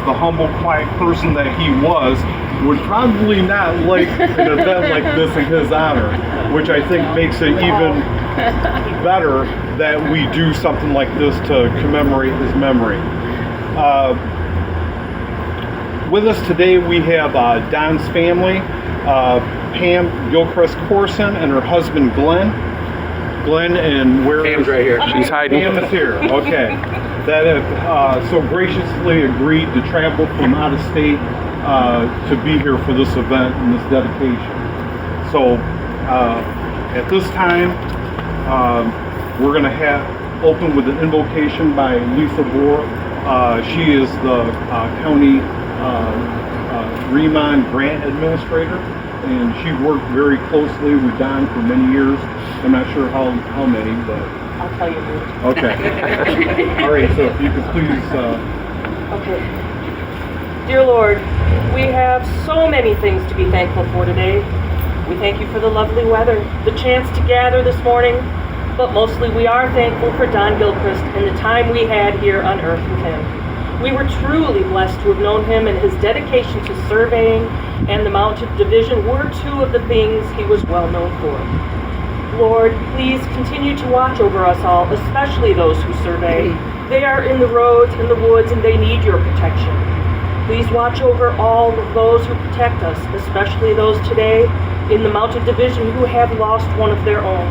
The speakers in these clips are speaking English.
the humble, quiet person that he was, would probably not like an event like this in his honor, which I think makes it even better that we do something like this to commemorate his memory. With us today we have Don's family, Pam Gilchrist Corson and her husband Glenn. Glenn, and where Pam's right here. She's hiding. Pam is here. Okay. That have so graciously agreed to travel from out of state to be here for this event and this dedication. So at this time, we're going to open with an invocation by Lisa Bohr. She is the county Remond grant administrator, and she worked very closely with Don for many years. I'm not sure how many, but I'll tell you later. okay. All right, so if you could please. Okay. Dear Lord, we have so many things to be thankful for today. We thank you for the lovely weather, the chance to gather this morning, but mostly we are thankful for Don Gilchrist and the time we had here on earth with him. We were truly blessed to have known him, and his dedication to surveying and the Mounted Division were two of the things he was well known for. Lord, please continue to watch over us all, especially those who survey. They are in the roads, in the woods, and they need your protection. Please watch over all of those who protect us, especially those today in the Mounted Division who have lost one of their own.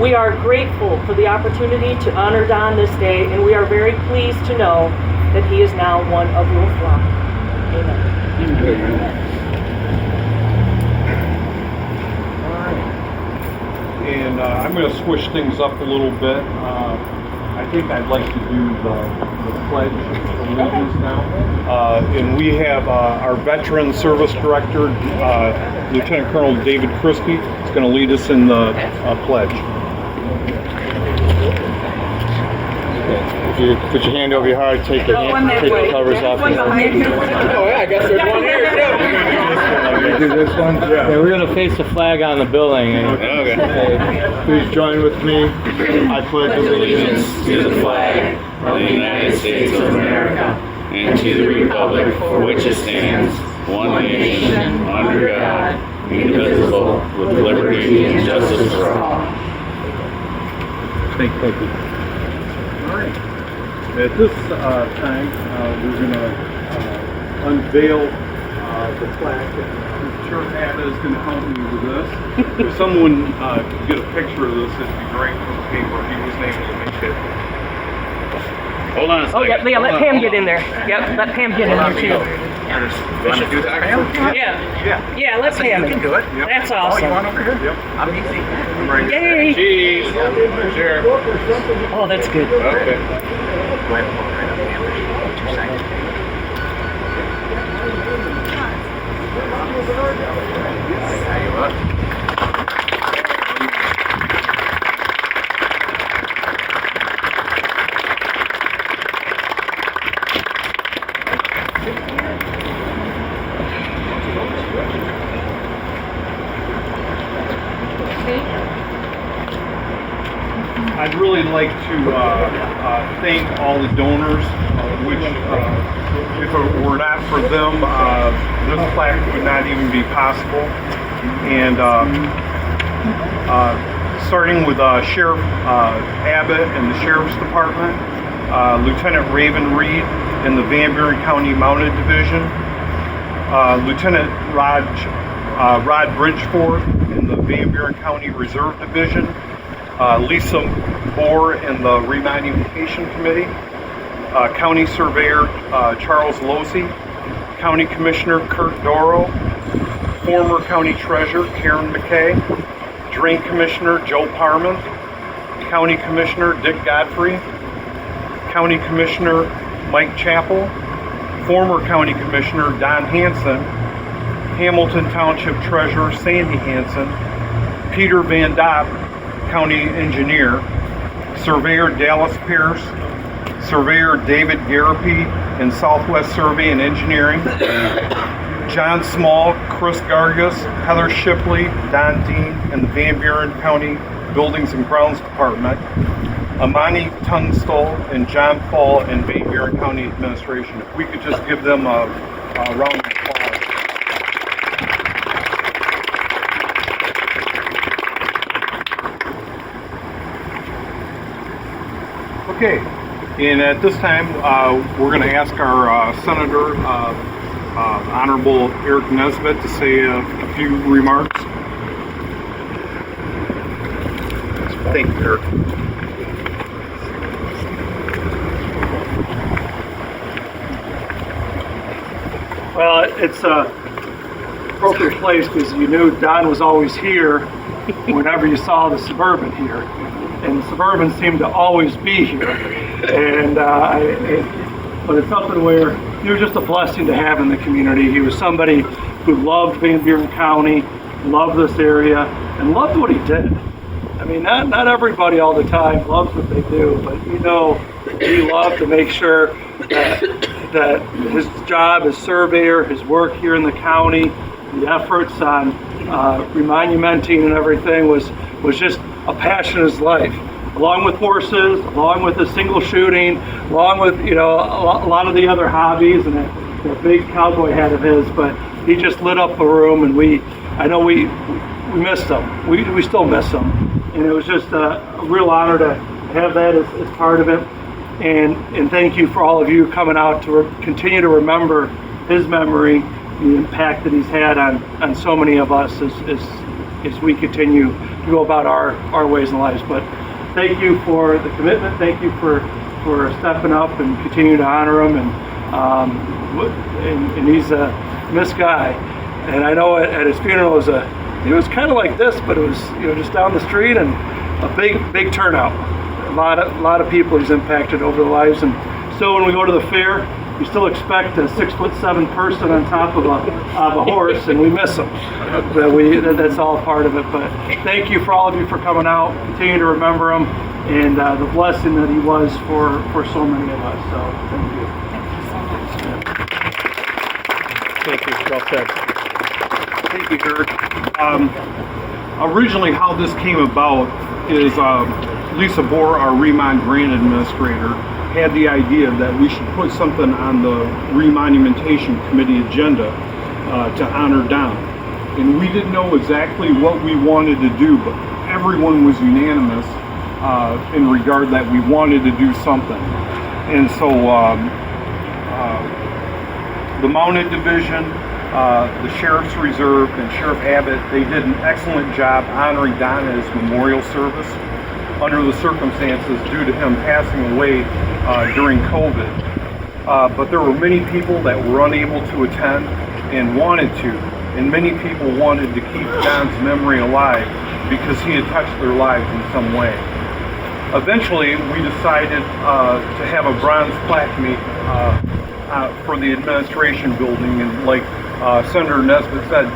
We are grateful for the opportunity to honor Don this day, and we are very pleased to know that he is now one of your flock. Amen. And I'm going to switch things up a little bit. I think I'd like to do the Pledge of Allegiance now. And we have our Veteran Service Director, Lieutenant Colonel David Crispy, is going to lead us in the pledge. If you put your hand over your heart, take the covers off. Oh yeah, I guess there's one here too. Do this one? Yeah. We're going to face the flag on the building. Okay. Please join with me. I pledge allegiance to the flag of the United States of America and to the republic for which it stands, one nation, under God, indivisible, with liberty and justice for all. Thank you. All right. At this time, we're going to unveil the plaque. I'm sure Anna is going to help me with this. If someone could get a picture of this, it'd be great for the paper. He wasn't able to make it. Hold on a second. Oh, yeah, let Pam get in there. Yep, let Pam get in there, too. Want to do that, Pam? Yeah, let Pam in. You can do it. Yep. That's Oh, awesome. you want over here? Yep. I'm easy. I'm right Yay! Cheese. Sure. Oh, that's good. Okay. Go ahead and pull it right up, Pam. 2 seconds. Tell you what. I'd really like to thank all the donors, which if it were not for them, this plaque would not even be possible. And starting with Sheriff Abbott and the Sheriff's Department, Lieutenant Raven Reed in the Van Buren County Mounted Division, Lieutenant Rod Bridgeforth in the Van Buren County Reserve Division, Lisa Bohr in the Remond Unification Committee, County Surveyor Charles Losey, County Commissioner Kurt Doro, former County Treasurer Karen McKay, Drain Commissioner Joe Parman, County Commissioner Dick Godfrey, County Commissioner Mike Chappell, former County Commissioner Don Hanson, Hamilton Township Treasurer Sandy Hanson, Peter Van Dopp, County Engineer, Surveyor Dallas Pierce, Surveyor David Garapi in Southwest Survey and Engineering, John Small, Chris Gargas, Heather Shipley, Don Dean in the Van Buren County Buildings and Grounds Department, Amani Tunstall and John Paul and Van Buren County Administration. If we could just give them a round of applause. Okay, and at this time, we're going to ask our Senator, Honorable Eric Nesbitt, to say a few remarks. Thank you, Eric. Well, it's a appropriate place because you knew Don was always here whenever you saw the Suburban here. And the Suburban seemed to always be here. And but it's something where he was just a blessing to have in the community. He was somebody who loved Van Buren County, loved this area, and loved what he did. I mean, not everybody all the time loves what they do, but you know, he loved to make sure that his job as surveyor, his work here in the county, the efforts on remonumenting and everything was just a passion of his life. Along with horses, along with the single shooting, along with a lot of the other hobbies and that big cowboy hat of his, but he just lit up a room, and I know we missed him. We still miss him, and it was just a real honor to have that as part of it. And thank you for all of you coming out to continue to remember his memory, the impact that he's had on so many of us as we continue to go about our ways in lives. But thank you for the commitment. Thank you for stepping up and continuing to honor him. And he's a missed guy. And I know at his funeral it was kind of like this, but it was just down the street and a big turnout. A lot of people he's impacted over the lives, and still when we go to the fair, we still expect a 6'7" person on top of a horse, and we miss him. That's all part of it. But thank you for all of you for coming out. Continue to remember him and the blessing that he was for so many of us. So thank you. Thank you. Well said. Thank you, Eric. Originally, how this came about is Lisa Bohr, our Remont Grant Administrator, had the idea that we should put something on the Remonumentation Committee agenda to honor Don. And we didn't know exactly what we wanted to do, but everyone was unanimous in regard that we wanted to do something. And so the Mounted Division, the Sheriff's Reserve, and Sheriff Abbott, they did an excellent job honoring Don at his memorial service under the circumstances due to him passing away during COVID. But there were many people that were unable to attend and wanted to, and many people wanted to keep Don's memory alive because he had touched their lives in some way. Eventually, we decided to have a bronze plaque made for the administration building, and like Senator Nesbitt said,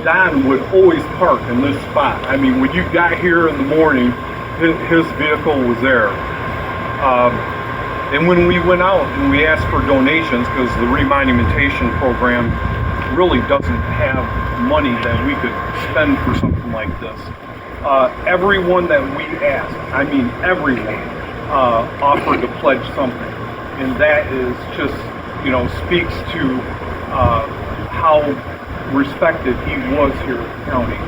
Don would always park in this spot. I mean, when you got here in the morning, his vehicle was there. And when we went out and we asked for donations, because the remonumentation program really doesn't have money that we could spend for something like this, everyone that we asked, I mean everyone, offered to pledge something. And that is just, speaks to how respected he was here at the county.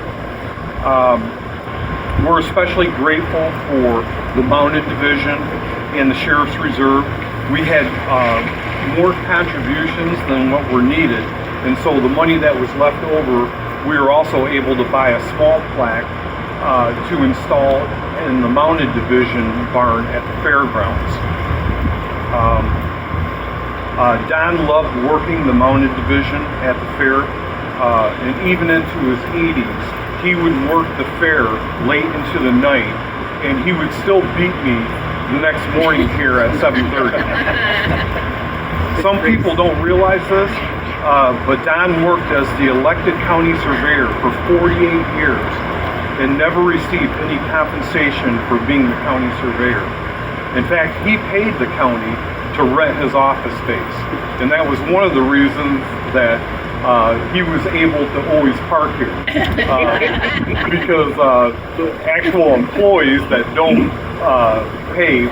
We're especially grateful for the Mounted Division and the Sheriff's Reserve. We had more contributions than what were needed, and so the money that was left over, we were also able to buy a small plaque to install in the Mounted Division barn at the fairgrounds. Don loved working the Mounted Division at the fair, and even into his 80s, he would work the fair late into the night, and he would still beat me the next morning here at 7:30. Some people don't realize this, but Don worked as the elected county surveyor for 48 years and never received any compensation for being the county surveyor. In fact, he paid the county to rent his office space, and that was one of the reasons that he was able to always park here because the actual employees that don't pay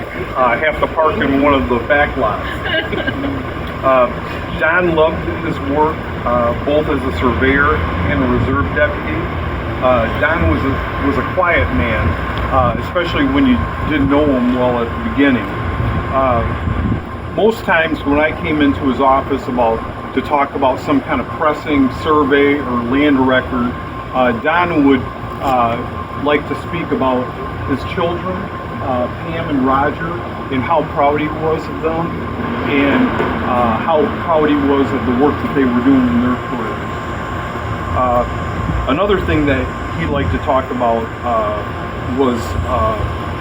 have to park in one of the back lots. Don loved his work both as a surveyor and a reserve deputy. Don was a quiet man, especially when you didn't know him well at the beginning. Most times when I came into his office to talk about some kind of pressing survey or land record, Don would like to speak about his children, Pam and Roger, and how proud he was of them, and how proud he was of the work that they were doing in their careers. Another thing that he liked to talk about was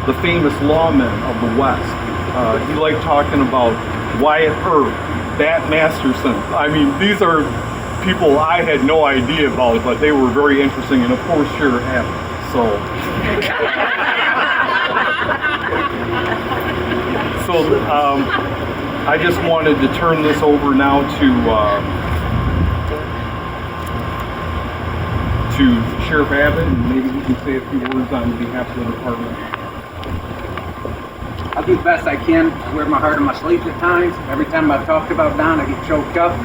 the famous lawmen of the West. He liked talking about Wyatt Earp, Bat Masterson. I mean, these are people I had no idea about, but they were very interesting, and of course, Sheriff Abbott. So I just wanted to turn this over now to Sheriff Abbott, and maybe he can say a few words on behalf of the department. I'll do the best I can. I wear my heart on my sleeve at times. Every time I've talked about Don, I get choked up.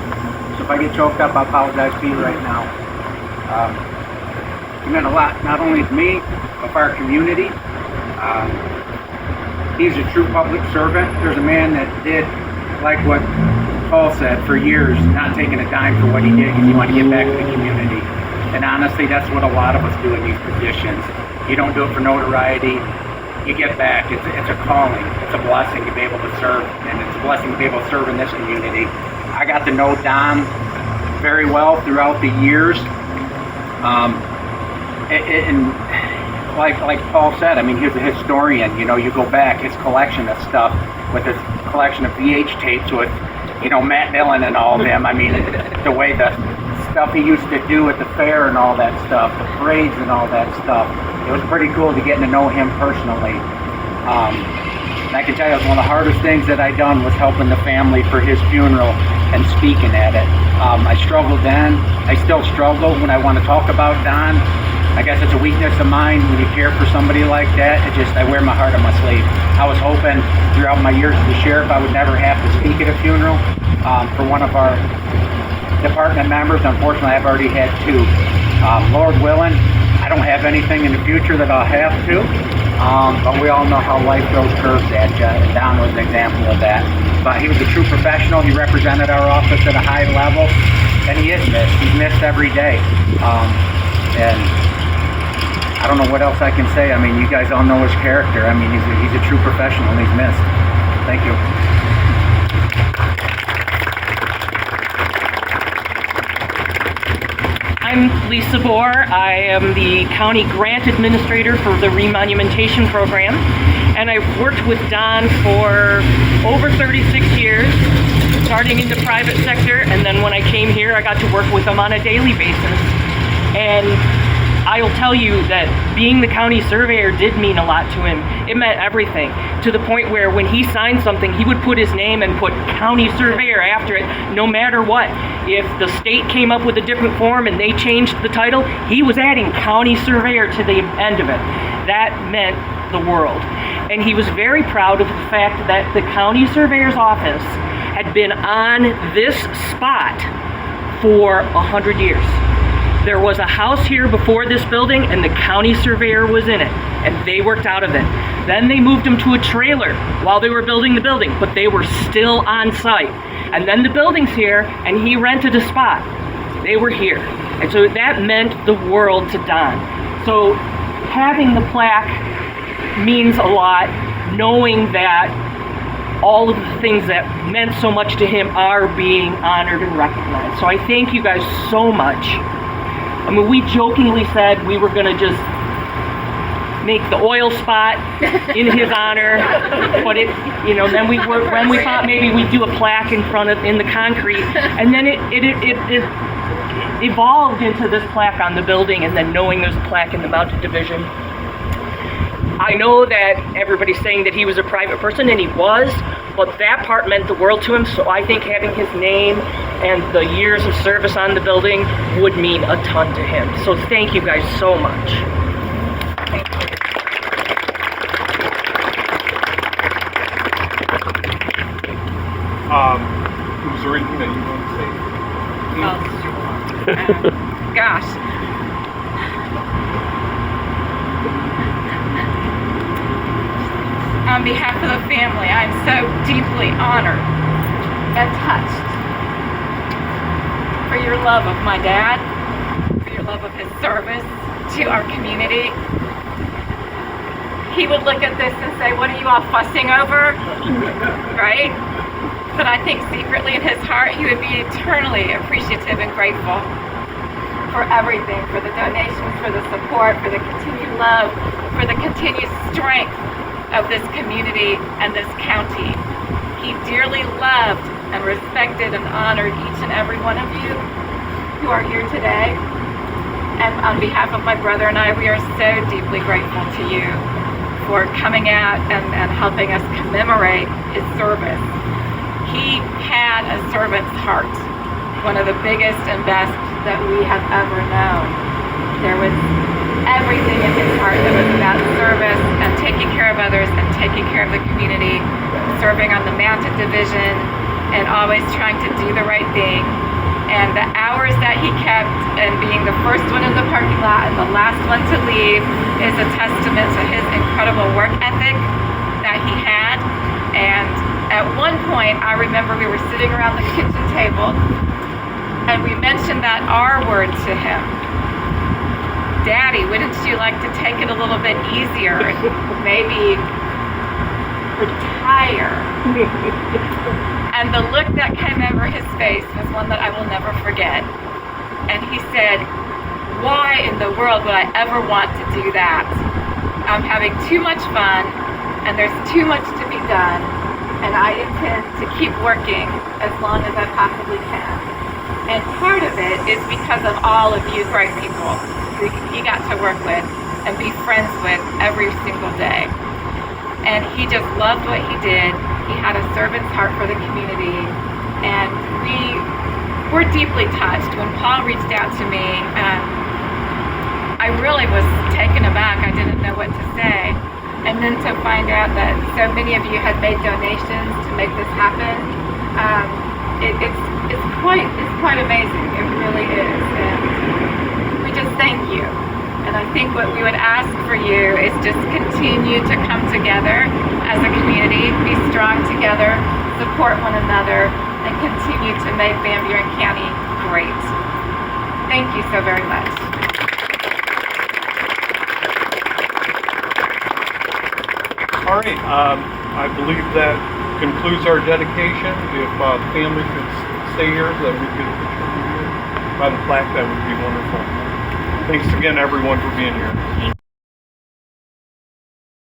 So if I get choked up, I apologize to you right now. He meant a lot, not only to me, but for our community. He's a true public servant. There's a man that did, like what Paul said, for years, not taking a dime for what he did because he wanted to get back to the community. And honestly, that's what a lot of us do in these positions. You don't do it for notoriety. You get back. It's a calling. It's a blessing to be able to serve, and it's a blessing to be able to serve in this community. I got to know Don very well throughout the years, and like Paul said, I mean, he's a historian. You know, you go back, his collection of stuff with his collection of VH tapes with, you know, Matt Dillon and all of them. I mean, the way the stuff he used to do at the fair and all that stuff, the parades and all that stuff. It was pretty cool to get to know him personally. And I can tell you, it was one of the hardest things that I done was helping the family for his funeral and speaking at it. I struggled then. I still struggle when I want to talk about Don. I guess it's a weakness of mine when you care for somebody like that. I wear my heart on my sleeve. I was hoping throughout my years as the sheriff I would never have to speak at a funeral for one of our department members. Unfortunately, I've already had two. Lord willing, I don't have anything in the future that I'll have to, but we all know how life throws curves at you, and Don was an example of that. But he was a true professional. He represented our office at a high level, and he is missed. He's missed every day. And I don't know what else I can say. I mean, you guys all know his character. I mean, he's a true professional, and he's missed. Thank you. I'm Lisa Bohr. I am the county grant administrator for the remonumentation program, and I've worked with Don for over 36 years, starting in the private sector, and then when I came here, I got to work with him on a daily basis. And I'll tell you that being the county surveyor did mean a lot to him. It meant everything, to the point where when he signed something, he would put his name and put county surveyor after it, no matter what. If the state came up with a different form and they changed the title, he was adding county surveyor to the end of it. That meant the world. And he was very proud of the fact that the county surveyor's office had been on this spot for 100 years. There was a house here before this building, and the county surveyor was in it, and they worked out of it. Then they moved him to a trailer while they were building the building, but they were still on site. And then the building's here, and he rented a spot. They were here. And so that meant the world to Don. So having the plaque means a lot, knowing that all of the things that meant so much to him are being honored and recognized. So I thank you guys so much. I mean, we jokingly said we were going to just make the oil spot in his honor, but it, you know, then when we thought maybe we'd do a plaque in the concrete, and then it evolved into this plaque on the building, and then knowing there's a plaque in the mounted division. I know that everybody's saying that he was a private person, and he was, but that part meant the world to him, so I think having his name and the years of service on the building would mean a ton to him. So thank you guys so much. Was there anything that you want to say? Gosh. On behalf of the family, I'm so deeply honored and touched for your love of my dad, for your love of his service to our community. He would look at this and say, what are you all fussing over? Right? But I think secretly in his heart, he would be eternally appreciative and grateful for everything, for the donations, for the support, for the continued love, for the continued strength of this community and this county. He dearly loved and respected and honored each and every one of you who are here today. And on behalf of my brother and I, we are so deeply grateful to you for coming out and helping us commemorate his service. He had a servant's heart, one of the biggest and best that we have ever known. There was everything in his heart that was about service and taking care of others and taking care of the community, serving on the Mounted Division and always trying to do the right thing. And the hours that he kept and being the first one in the parking lot and the last one to leave is a testament to his incredible work ethic that he had. And at one point, I remember we were sitting around the kitchen table and we mentioned that R word to him. Daddy, wouldn't you like to take it a little bit easier and maybe retire? And the look that came over his face was one that I will never forget. And he said, why in the world would I ever want to do that? I'm having too much fun and there's too much to be done, and I intend to keep working as long as I possibly can. And part of it is because of all of you great people who he got to work with and be friends with every single day. And he just loved what he did. He had a servant's heart for the community, and we were deeply touched. When Paul reached out to me, I really was taken aback. I didn't know what to say. And then to find out that so many of you had made donations to make this happen, it's quite amazing. It really is. And we just thank you. And I think what we would ask for you is just continue to come together as a community, be strong together, support one another, and continue to make Van Buren County great. Thank you so very much. All right, I believe that concludes our dedication. If family could stay here, that we could picture by the plaque, that would be wonderful. Thanks again, everyone, for being here.